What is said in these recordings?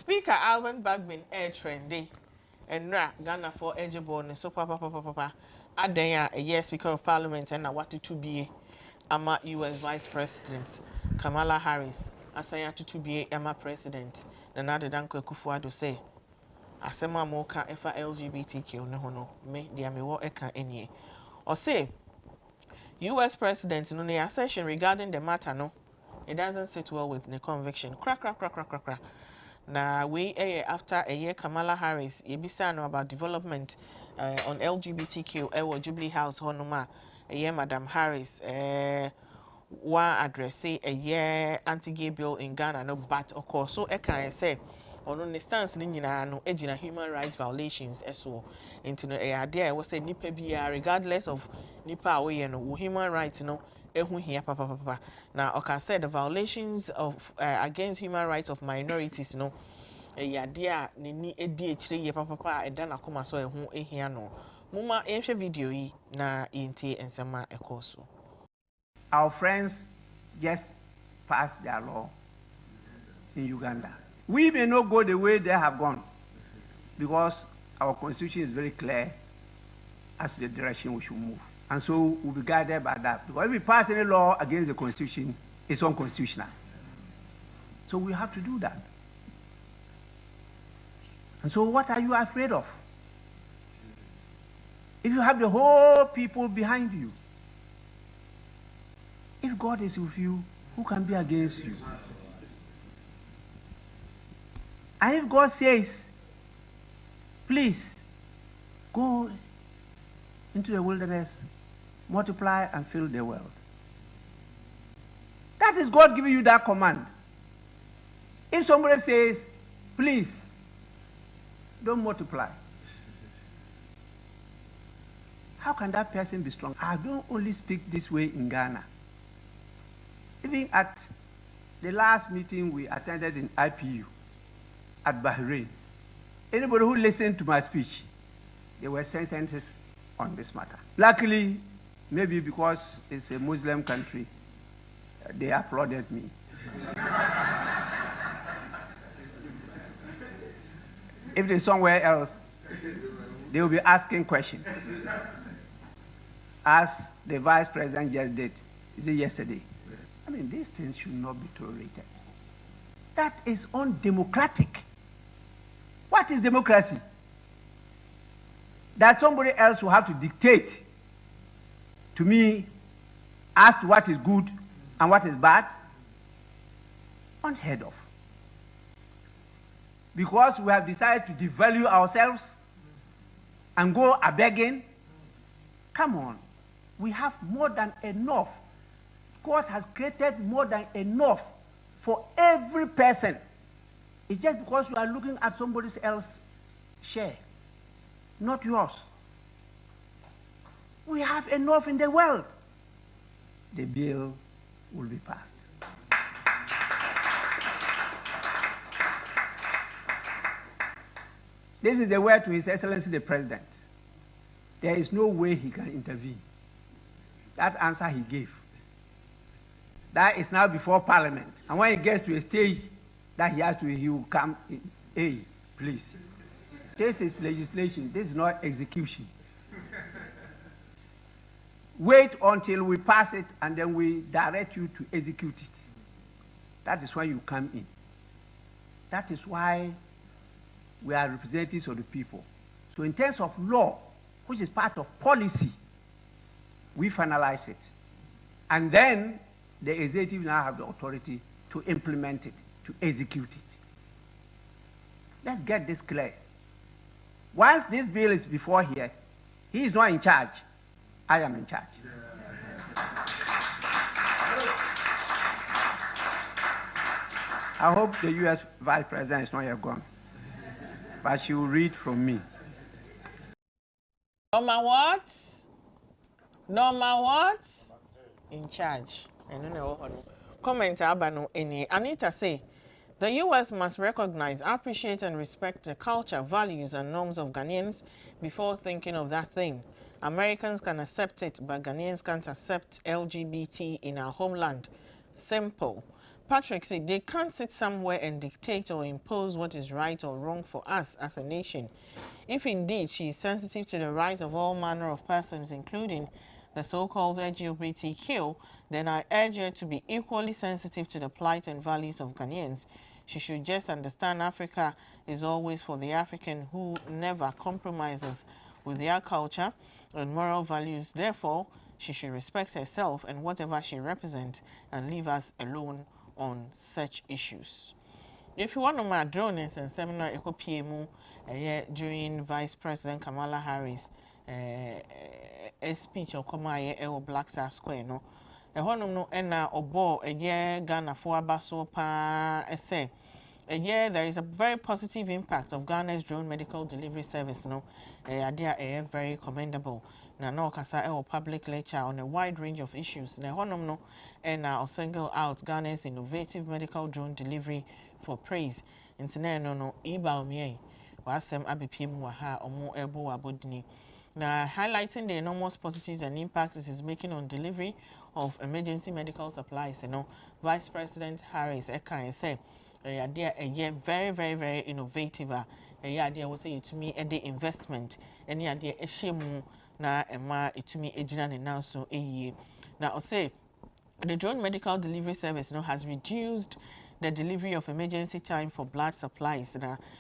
Speaker Alban Bagbin air trendy. And Ghana for Ejiborn, so papa. Adenya, a year Speaker of Parliament, and what to be Ama US Vice President Kamala Harris, Asaya to be Ama President, Nanada Danko Kufuado say, Asema Moka Efa LGBTQ no, me, dear me wo eka enye. Or say, US President no ne assertion regarding the matter no, it doesn't sit well with the conviction. Crack. Na we after a year Kamala Harris yebisa no about development on LGBTQ Jubilee House honoma a year Madam Harris wa address a year anti-gay bill in Ghana no but of course so e can say on the stance ni nyina no ejina human rights violations eso into no there was say nipa bia regardless of nipa we no human rights no ehu here papa now okay said the violations of against human rights of minorities no there ni edi echire ye papa eda na koma so ehu ehia no muma ehwe video yi na intie ensema ekoso. Our friends just passed their law in Uganda. We may not go the way they have gone because our constitution is very clear as to the direction we should move. And so we'll be guided by that. Because if we pass any law against the constitution, it's unconstitutional. So we have to do that. And so what are you afraid of? If you have the whole people behind you, if God is with you, who can be against you? And if God says, please go into the wilderness, multiply and fill the world. That is God giving you that command. If somebody says, please, don't multiply, how can that person be strong? I don't only speak this way in Ghana. Even at the last meeting we attended in IPU at Bahrain, anybody who listened to my speech, there were sentences on this matter. Luckily, maybe because it's a Muslim country, they applauded me. If it's somewhere else, they will be asking questions. As the vice president just did, is it yesterday? I mean, these things should not be tolerated. That is undemocratic. What is democracy? That somebody else will have to dictate to me as to what is good and what is bad? Unheard of. Because we have decided to devalue ourselves and go a-begging. Come on. We have more than enough. God has created more than enough for every person. It's just because you are looking at somebody else's share, not yours. We have enough in the world. The bill will be passed. This is the word to His Excellency the President. There is no way he can intervene. That answer he gave. That is now before Parliament. And when he gets to a stage that he will come in. Hey, please. This is legislation. This is not execution. Wait until we pass it and then we direct you to execute it. That is why you come in. That is why we are representatives of the people. So in terms of law, which is part of policy, we finalize it. And then the executive now have the authority to implement it, to execute it. Let's get this clear. Once this bill is before here, he is not in charge. I am in charge. I hope the U.S. Vice President is not yet gone, but she will read from me. Norma what? Norma what? In charge. I don't know. Comment Abano any. Anita say, the U.S. must recognize, appreciate, and respect the culture, values, and norms of Ghanaians before thinking of that thing. Americans can accept it, but Ghanaians can't accept LGBT in our homeland. Simple. Patrick said they can't sit somewhere and dictate or impose what is right or wrong for us as a nation. If indeed she is sensitive to the right of all manner of persons, including the so-called LGBTQ, then I urge her to be equally sensitive to the plight and values of Ghanaians. She should just understand Africa is always for the African who never compromises with their culture and moral values. Therefore, she should respect herself and whatever she represents and leave us alone on such issues. If you want to my drone and seminar eco PMU during Vice President Kamala Harris a speech or come Black Star Square no no ena obo Ghana for abaso pa say there is a very positive impact of Ghana's drone medical delivery service no very commendable na no kasa public lecture on a wide range of issues na no and single out Ghana's innovative medical drone delivery for praise ntina no iba omie wasem abepiem wa ha omo ebo abodini. Now, highlighting the enormous positives and impacts it is making on delivery of emergency medical supplies, Vice President Harris say, idea very, very, very innovative. Idea was say to me the investment. Any idea a shame na ema to me ejina now so now I'll say the drone medical delivery service has reduced the delivery of emergency time for blood supplies.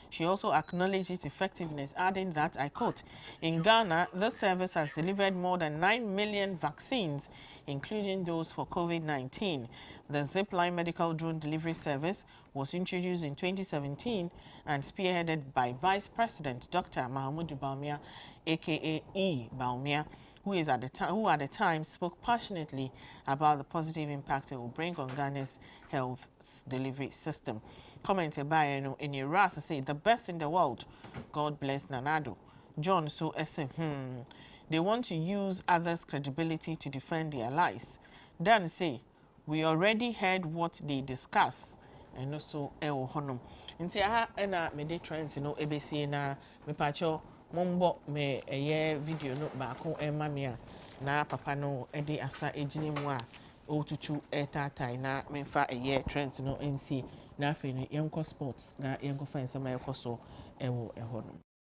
She also acknowledged its effectiveness, adding that, I quote, in Ghana, this service has delivered more than 9 million vaccines, including those for COVID-19. The Zipline medical drone delivery service was introduced in 2017 and spearheaded by Vice President Dr. Mahamudu Bawumia, aka E. Bawumia, who at the time spoke passionately about the positive impact it will bring on Ghana's health delivery system. Commented by in Iras say the best in the world. God bless Nanado. John so say they want to use others' credibility to defend their lies. Dan say we already heard what they discuss and also honum. Nti aha na me dey trying to know ebesi na me pacho mombo me video no baako ema me a na papa no de asa ejine mu a otutu etatai na memfa trend no nsi na afi no yenko sports na yenko fan sama yekoso ewo eho no.